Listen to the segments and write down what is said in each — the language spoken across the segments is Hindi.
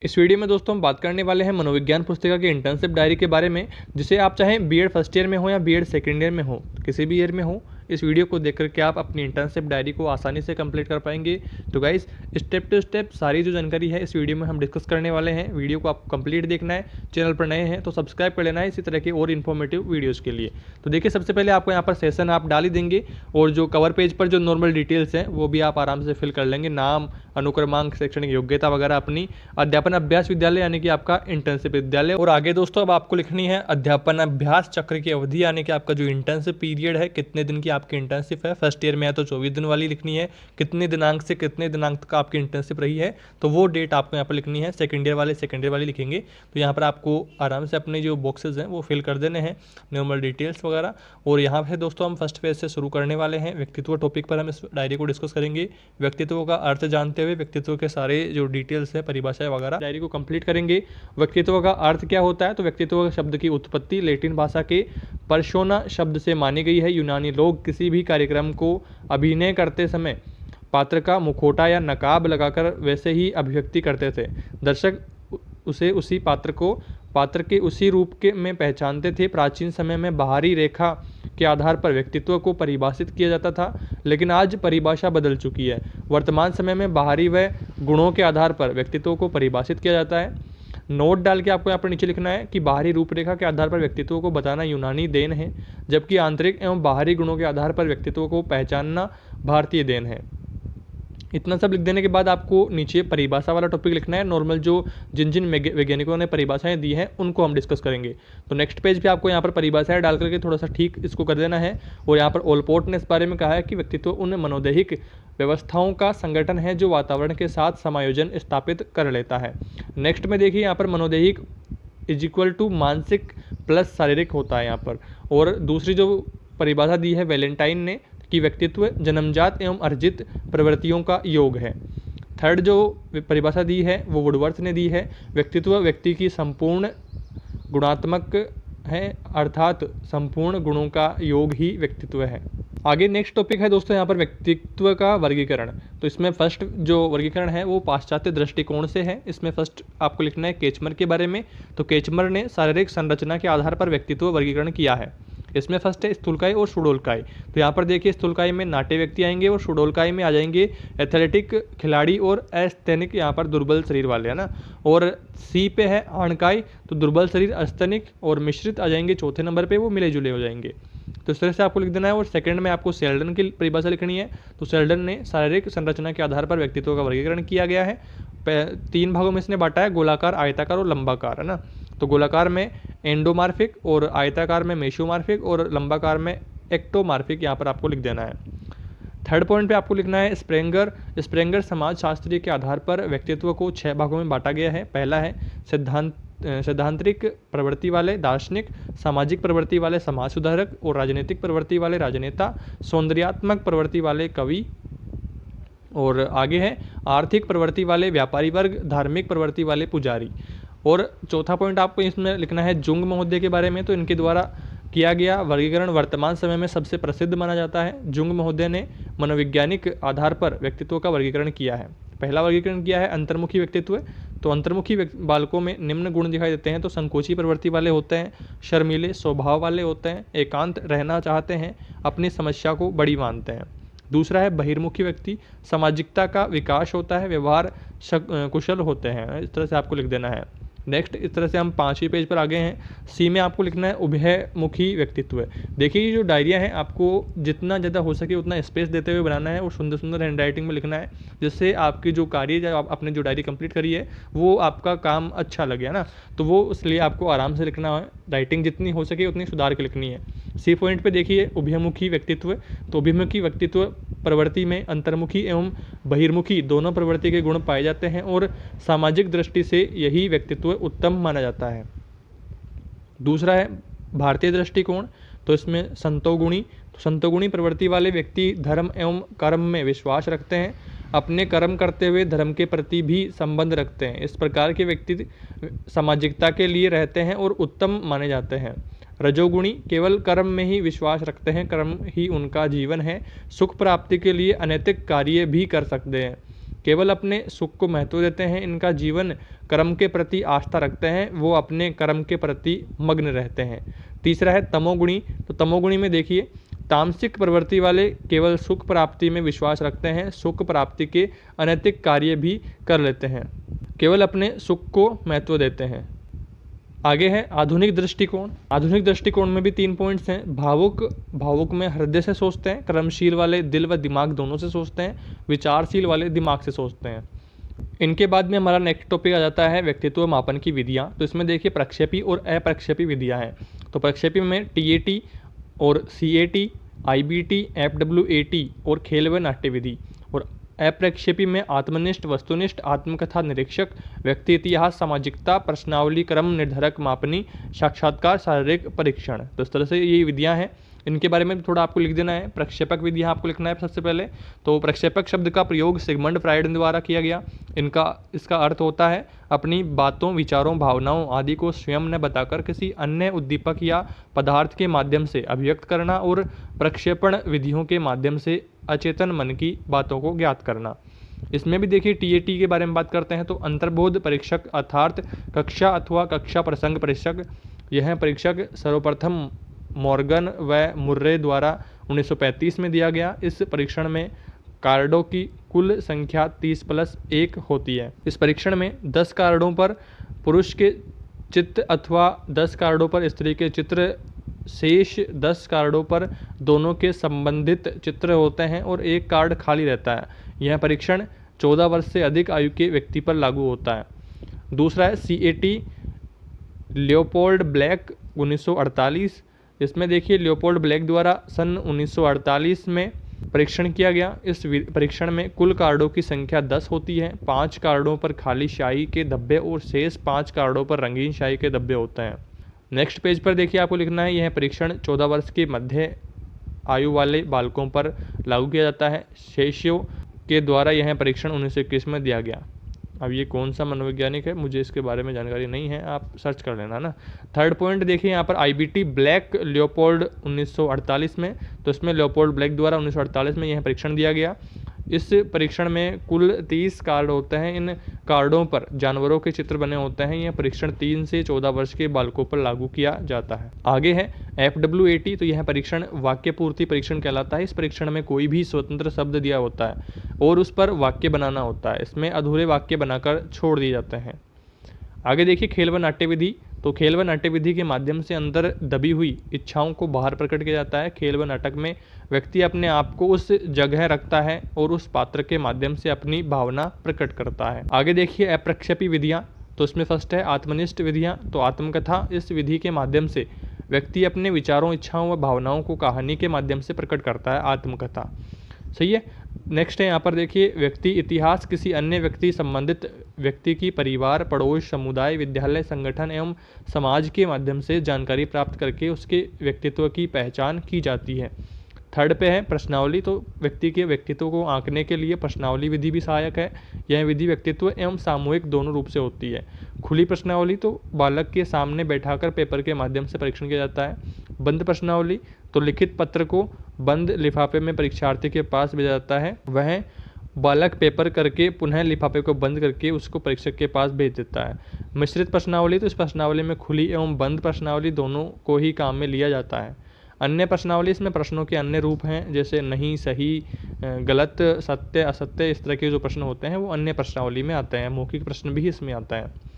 इस वीडियो में दोस्तों हम बात करने वाले हैं मनोविज्ञान पुस्तिका की इंटर्नशिप डायरी के बारे में, जिसे आप चाहें बीएड फर्स्ट ईयर में हो या बीएड सेकंड ईयर में हो, किसी भी ईयर में हो, इस वीडियो को देख करके आप अपनी इंटर्नशिप डायरी को आसानी से कंप्लीट कर पाएंगे। तो गाइस, स्टेप टू स्टेप सारी जो जानकारी है इस वीडियो में हम डिस्कस करने वाले हैं। वीडियो को आपको कंप्लीट देखना है। चैनल पर नए हैं तो सब्सक्राइब कर लेना है इसी तरह के और इन्फॉर्मेटिव वीडियोज़ के लिए। तो देखिए, सबसे पहले आपको यहाँ पर सेशन आप डाल ही देंगे और जो कवर पेज पर जो नॉर्मल डिटेल्स हैं वो भी आप आराम से फिल कर लेंगे। नाम, अनुक्रमांक, शैक्षणिक योग्यता वगैरह, अपनी अध्यापन अभ्यास विद्यालय यानी कि आपका इंटर्नशिप विद्यालय, और आगे दोस्तों अब आपको लिखनी है अध्यापन अभ्यास चक्र की अवधि यानी कि आपका जो इंटर्नशिप पीरियड है, कितने दिन की आपकी इंटर्नशिप है। फर्स्ट ईयर में है तो 24 दिन वाली लिखनी है। कितने दिनांक से कितने दिनांक तक आपकी इंटर्नशिप रही है तो वो डेट आपको यहाँ पर लिखनी है। सेकेंड ईयर वाली लिखेंगे तो यहाँ पर आपको आराम से अपने जो बॉक्सेज हैं वो फिल कर देने हैं, नॉर्मल डिटेल्स वगैरह। और यहाँ पे दोस्तों हम फर्स्ट पेज से शुरू करने वाले हैं। व्यक्तित्व टॉपिक पर हम इस डायरी को डिस्कस करेंगे। व्यक्तित्व का अर्थ जानते हुए व्यक्तित्व के सारे जो डिटेल्स है, परिभाषाएं वगैरह डायरी को कंप्लीट करेंगे। व्यक्तित्व का अर्थ क्या होता है, तो व्यक्तित्व शब्द की उत्पत्ति लैटिन भाषा के पर्सोना शब्द से मानी गई है। यूनानी लोग किसी भी कार्यक्रम को अभिनय करते समय पात्र का मुखौटा या नकाब लगाकर वैसे ही अभिव्यक्ति करते थे। दर्शक उसे उसी पात्र के उसी रूप के में पहचानते थे। प्राचीन समय में बाहरी रेखा के आधार पर व्यक्तित्व को परिभाषित किया जाता था, लेकिन आज परिभाषा बदल चुकी है। वर्तमान समय में बाहरी व गुणों के आधार पर व्यक्तित्व को परिभाषित किया जाता है। नोट डाल के आपको यहाँ पर नीचे लिखना है कि बाहरी रूपरेखा के आधार पर व्यक्तित्व को बताना यूनानी देन है, जबकि आंतरिक एवं बाहरी गुणों के आधार पर व्यक्तित्व को पहचानना भारतीय देन है। इतना सब लिख देने के बाद आपको नीचे परिभाषा वाला टॉपिक लिखना है। नॉर्मल जो जिन जिन वैज्ञानिकों ने परिभाषाएं दी हैं उनको हम डिस्कस करेंगे। तो नेक्स्ट पेज पे आपको यहाँ पर परिभाषाएं डाल करके थोड़ा सा ठीक इसको कर देना है। और यहाँ पर ओलपोर्ट ने इस बारे में कहा है कि व्यक्तित्व उन मनोदैहिक व्यवस्थाओं का संगठन है जो वातावरण के साथ समायोजन स्थापित कर लेता है। नेक्स्ट में देखिए, यहाँ पर मनोदैहिक इज इक्वल टू मानसिक प्लस शारीरिक होता है यहाँ पर। और दूसरी जो परिभाषा दी है वैलेंटाइन ने कि व्यक्तित्व जन्मजात एवं अर्जित प्रवृत्तियों का योग है। थर्ड जो परिभाषा दी है वो वुडवर्थ ने दी है, व्यक्तित्व व्यक्ति की संपूर्ण गुणात्मक है, अर्थात संपूर्ण गुणों का योग ही व्यक्तित्व है। आगे नेक्स्ट टॉपिक है दोस्तों यहाँ पर व्यक्तित्व का वर्गीकरण। तो इसमें फर्स्ट जो वर्गीकरण है वो पाश्चात्य दृष्टिकोण से है। इसमें फर्स्ट आपको लिखना है केचमर के बारे में। तो केचमर ने शारीरिक संरचना के आधार पर व्यक्तित्व वर्गीकरण किया है। इसमें फर्स्ट है स्थूलकाय और सुडोलकाय। तो यहाँ पर देखिए, स्थूलकाय में नाट्य व्यक्ति आएंगे और सुडोलकाय में आ जाएंगे एथलेटिक खिलाड़ी और अस्थेनिक, यहाँ पर दुर्बल शरीर वाले, है ना। और सी पे है आणकाय, तो दुर्बल शरीर, अस्थेनिक और मिश्रित आ जाएंगे चौथे नंबर पे, वो मिले जुले हो जाएंगे। तो इस तरह से आपको लिख देना है। और सेकंड में आपको सेल्डन की परिभाषा लिखनी है। तो सेल्डन ने शारीरिक संरचना के आधार पर व्यक्तित्व का वर्गीकरण किया गया है। 3 भागों में इसने बांटा है, गोलाकार, आयताकार और लंबाकार, है ना। तो गोलाकार में एंडोमार्फिक और आयताकार में मेसोमार्फिक और लंबाकार में एक्टोमार्फिक, यहाँ पर आपको लिख देना है। थर्ड पॉइंट पे आपको लिखना है स्प्रेंगर समाजशास्त्री के आधार पर व्यक्तित्व को 6 भागों में बांटा गया है। पहला है सैद्धांतिक प्रवृत्ति वाले दार्शनिक, सामाजिक प्रवृत्ति वाले समाज सुधारक और राजनीतिक प्रवृत्ति वाले राजनेता, सौंदर्यात्मक प्रवृत्ति वाले कवि, और आगे है आर्थिक प्रवृत्ति वाले व्यापारी वर्ग, धार्मिक प्रवृत्ति वाले पुजारी। और चौथा पॉइंट आपको इसमें लिखना है जुंग महोदय के बारे में। तो इनके द्वारा किया गया वर्गीकरण वर्तमान समय में सबसे प्रसिद्ध माना जाता है। जुंग महोदय ने मनोवैज्ञानिक आधार पर व्यक्तित्व का वर्गीकरण किया है। पहला वर्गीकरण किया है अंतर्मुखी व्यक्तित्व। तो अंतर्मुखी बालकों में निम्न गुण दिखाई देते हैं। तो संकोची प्रवृत्ति वाले होते हैं, शर्मीले स्वभाव वाले होते हैं, एकांत रहना चाहते हैं, अपनी समस्या को बड़ी मानते हैं। दूसरा है बहिर्मुखी व्यक्ति, सामाजिकता का विकास होता है, व्यवहार कुशल होते हैं। इस तरह से आपको लिख देना है। नेक्स्ट इस तरह से हम 5वें पेज पर आ गए हैं। सी में आपको लिखना है उभयमुखी व्यक्तित्व। देखिए, ये जो डायरिया है आपको जितना ज़्यादा हो सके उतना स्पेस देते हुए बनाना है और सुंदर सुंदर हैंड राइटिंग में लिखना है, जिससे आपकी जो कार्य जब आप आपने जो डायरी कंप्लीट करी है वो आपका काम अच्छा लगे, है ना। तो वो इसलिए आपको आराम से लिखना है, राइटिंग जितनी हो सके उतनी सुधार के लिखनी है। सी पॉइंट पे देखिए उभयमुखी व्यक्तित्व। तो उभयमुखी व्यक्तित्व प्रवृत्ति में अंतर्मुखी एवं बहिर्मुखी दोनों प्रवृत्ति के गुण पाए जाते हैं और सामाजिक दृष्टि से यही व्यक्तित्व उत्तम माना जाता है। दूसरा है भारतीय दृष्टिकोण। तो इसमें संतोगुणी प्रवृत्ति वाले व्यक्ति धर्म एवं कर्म में विश्वास रखते हैं, अपने कर्म करते हुए धर्म के प्रति भी संबंध रखते हैं। इस प्रकार के व्यक्ति सामाजिकता के लिए रहते हैं और उत्तम माने जाते हैं। रजोगुणी केवल कर्म में ही विश्वास रखते हैं, कर्म ही उनका जीवन है, सुख प्राप्ति के लिए अनैतिक कार्य भी कर सकते हैं। केवल अपने सुख को महत्व देते हैं, इनका जीवन कर्म के प्रति आस्था रखते हैं, वो अपने कर्म के प्रति मग्न रहते हैं। तीसरा है तमोगुणी। तो तमोगुणी में देखिए, तामसिक प्रवृत्ति वाले केवल सुख प्राप्ति में विश्वास रखते हैं, सुख प्राप्ति के अनैतिक कार्य भी कर लेते हैं, केवल अपने सुख को महत्व देते हैं। आगे है आधुनिक दृष्टिकोण। आधुनिक दृष्टिकोण में भी 3 पॉइंट्स हैं। भावुक में हृदय से सोचते हैं, कर्मशील वाले दिल व दिमाग दोनों से सोचते हैं, विचारशील वाले दिमाग से सोचते हैं। इनके बाद में हमारा नेक्स्ट टॉपिक आ जाता है व्यक्तित्व मापन की विधियाँ। तो इसमें देखिए प्रक्षेपी और अप्रक्षेपी विधियाँ हैं। तो प्रक्षेपी में TAT और CAT, IBT, FWAT और खेल व नाट्य विधि। और अप्रक्षेपी में आत्मनिष्ठ, वस्तुनिष्ठ, आत्मकथा, निरीक्षक, व्यक्ति इतिहास, सामाजिकता, प्रश्नावली, क्रम निर्धारक, मापनी, साक्षात्कार, शारीरिक परीक्षण। तो इस तरह से ये विधियां हैं। इनके बारे में थोड़ा आपको लिख देना है। प्रक्षेपक विधियां आपको लिखना है सबसे पहले। तो प्रक्षेपक शब्द का प्रयोग सिगमंड फ्राइड द्वारा किया गया। इसका अर्थ होता है अपनी बातों, विचारों, भावनाओं आदि को स्वयं न बताकर किसी अन्य उद्दीपक या पदार्थ के माध्यम से अभिव्यक्त करना और प्रक्षेपण विधियों के माध्यम से अचेतन मन की बातों को ज्ञात करना। इसमें भी देखिए TAT के बारे में बात करते हैं तो अंतर्बोध परीक्षक अर्थात कक्षा अथवा कक्षा प्रसंग परीक्षक। यह परीक्षक सर्वप्रथम मॉर्गन व मुर्रे द्वारा 1935 में दिया गया। इस परीक्षण में कार्डों की कुल संख्या 30+1 होती है। इस परीक्षण में 10 कार्डों पर पुरुष के चित्र अथवा 10 कार्डों पर स्त्री के चित्र, शेष 10 कार्डों पर दोनों के संबंधित चित्र होते हैं और एक कार्ड खाली रहता है। यह परीक्षण 14 वर्ष से अधिक आयु के व्यक्ति पर लागू होता है। दूसरा है CAT, लियोपोल्ड ब्लैक 1948। इसमें देखिए लियोपोल्ड ब्लैक द्वारा सन 1948 में परीक्षण किया गया। इस परीक्षण में कुल कार्डों की संख्या 10 होती है। 5 कार्डों पर खाली स्याही के धब्बे और शेष 5 कार्डों पर रंगीन स्याही के धब्बे होते हैं। नेक्स्ट पेज पर देखिए आपको लिखना है, यह परीक्षण 14 वर्ष के मध्य आयु वाले बालकों पर लागू किया जाता है। शेषियों के द्वारा यह परीक्षण 1921 में दिया गया। अब ये कौन सा मनोवैज्ञानिक है, मुझे इसके बारे में जानकारी नहीं है, आप सर्च कर लेना ना। थर्ड पॉइंट देखिए यहाँ पर IBT ब्लैक लियोपोल्ड 1948 में। तो इसमें लियोपोल्ड ब्लैक द्वारा 1948 में यह परीक्षण दिया गया। इस परीक्षण में कुल 30 कार्ड होते हैं। इन कार्डों पर जानवरों के चित्र बने होते हैं। यह परीक्षण 3 से 14 वर्ष के बालकों पर लागू किया जाता है। आगे है FWAT। तो यह परीक्षण वाक्य पूर्ति परीक्षण कहलाता है। इस परीक्षण में कोई भी स्वतंत्र शब्द दिया होता है और उस पर वाक्य बनाना होता है। इसमें अधूरे वाक्य बनाकर छोड़ दिए जाते हैं। आगे देखिए खेल व नाट्य विधि। तो खेल व नाट्य विधि के माध्यम से अंदर दबी हुई इच्छाओं को बाहर प्रकट किया जाता है। खेल व नाटक में व्यक्ति अपने आप को उस जगह रखता है और उस पात्र के माध्यम से अपनी भावना प्रकट करता है। आगे देखिए अप्रक्षेपी विधियाँ। तो इसमें फर्स्ट है आत्मनिष्ठ विधियाँ। तो आत्मकथा, इस विधि के माध्यम से व्यक्ति अपने विचारों, इच्छाओं व भावनाओं को कहानी के माध्यम से प्रकट करता है, आत्मकथा। सही है। नेक्स्ट है यहाँ पर देखिए व्यक्ति इतिहास, किसी अन्य व्यक्ति संबंधित व्यक्ति की परिवार, पड़ोस, समुदाय, विद्यालय, संगठन एवं समाज के माध्यम से जानकारी प्राप्त करके उसके व्यक्तित्व की पहचान की जाती है। थर्ड पे है प्रश्नावली। तो व्यक्ति के व्यक्तित्व को आंकने के लिए प्रश्नावली विधि भी सहायक है। यह विधि व्यक्तित्व एवं सामूहिक दोनों रूप से होती है। खुली प्रश्नावली, तो बालक के सामने बैठाकर पेपर के माध्यम से परीक्षण किया जाता है। बंद प्रश्नावली, तो लिखित पत्र को बंद लिफाफे में परीक्षार्थी के पास भेजा जाता है। वह बालक पेपर करके पुनः लिफाफे को बंद करके उसको परीक्षक के पास भेज देता है। मिश्रित प्रश्नावली, तो इस प्रश्नावली में खुली एवं बंद प्रश्नावली दोनों को ही काम में लिया जाता है। अन्य प्रश्नावली, इसमें प्रश्नों के अन्य रूप हैं जैसे नहीं, सही, गलत, सत्य, असत्य, इस तरह के जो प्रश्न होते हैं वो अन्य प्रश्नावली में आते हैं। मौखिक प्रश्न भी इसमें आता है।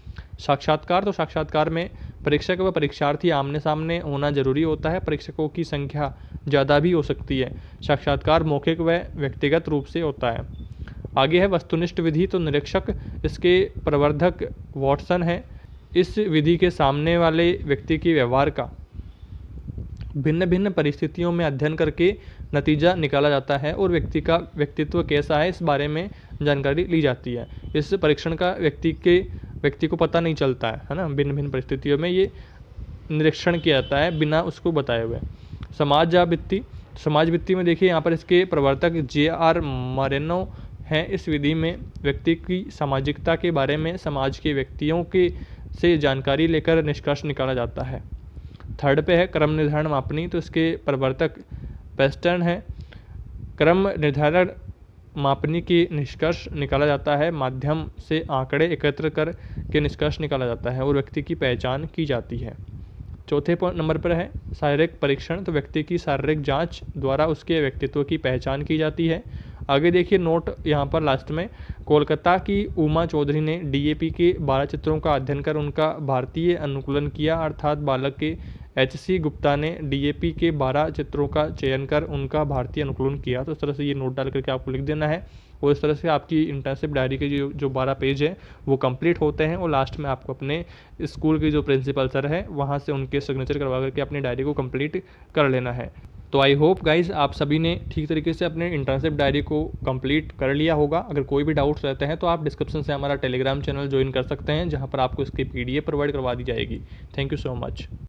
साक्षात्कार, तो साक्षात्कार में परीक्षक व परीक्षार्थी आमने सामने होना जरूरी होता है। परीक्षकों की संख्या ज़्यादा भी हो सकती है। साक्षात्कार मौखिक व व्यक्तिगत रूप से होता है। आगे है वस्तुनिष्ठ विधि। तो निरीक्षक, इसके प्रवर्धक वॉटसन है। इस विधि के सामने वाले व्यक्ति के व्यवहार का भिन्न भिन्न परिस्थितियों में अध्ययन करके नतीजा निकाला जाता है और व्यक्ति का व्यक्तित्व कैसा है इस बारे में जानकारी ली जाती है। इस परीक्षण का व्यक्ति को पता नहीं चलता है ना। भिन्न भिन्न परिस्थितियों में ये निरीक्षण किया जाता है बिना उसको बताए हुए। समाज वित्ती में देखिए यहाँ पर इसके प्रवर्तक J.R. मरेनो हैं। इस विधि में व्यक्ति की सामाजिकता के बारे में समाज के व्यक्तियों से जानकारी लेकर निष्कर्ष निकाला जाता है। थर्ड पे है क्रम निर्धारण मापनी। तो इसके प्रवर्तक पेस्टर्न है। क्रम निर्धारण मापनी की निष्कर्ष निकाला जाता है, माध्यम से आंकड़े एकत्र कर के निष्कर्ष निकाला जाता है और व्यक्ति की पहचान की जाती है। चौथे नंबर पर है शारीरिक परीक्षण। तो व्यक्ति की शारीरिक जांच द्वारा उसके व्यक्तित्व की पहचान की जाती है। आगे देखिए नोट यहाँ पर लास्ट में, कोलकाता की उमा चौधरी ने डीएपी के 12 चित्रों का अध्ययन कर उनका भारतीय अनुकूलन किया, अर्थात बालक के एचसी गुप्ता ने डीएपी के 12 चित्रों का चयन कर उनका भारतीय अनुकूलन किया। तो इस तरह से ये नोट डाल करके आपको लिख देना है और इस तरह से आपकी इंटर्नशिप डायरी के जो 12 पेज है वो कंप्लीट होते हैं और लास्ट में आपको अपने स्कूल के जो प्रिंसिपल सर है वहाँ से उनके सिग्नेचर करवा करके अपनी डायरी को कंप्लीट कर लेना है। तो आई होप गाइज आप सभी ने ठीक तरीके से अपने इंटर्नशिप डायरी को कंप्लीट कर लिया होगा। अगर कोई भी डाउट्स रहते हैं तो आप डिस्क्रिप्शन से हमारा टेलीग्राम चैनल ज्वाइन कर सकते हैं, जहाँ पर आपको इसकी PDF प्रोवाइड करवा दी जाएगी। Thank you so much.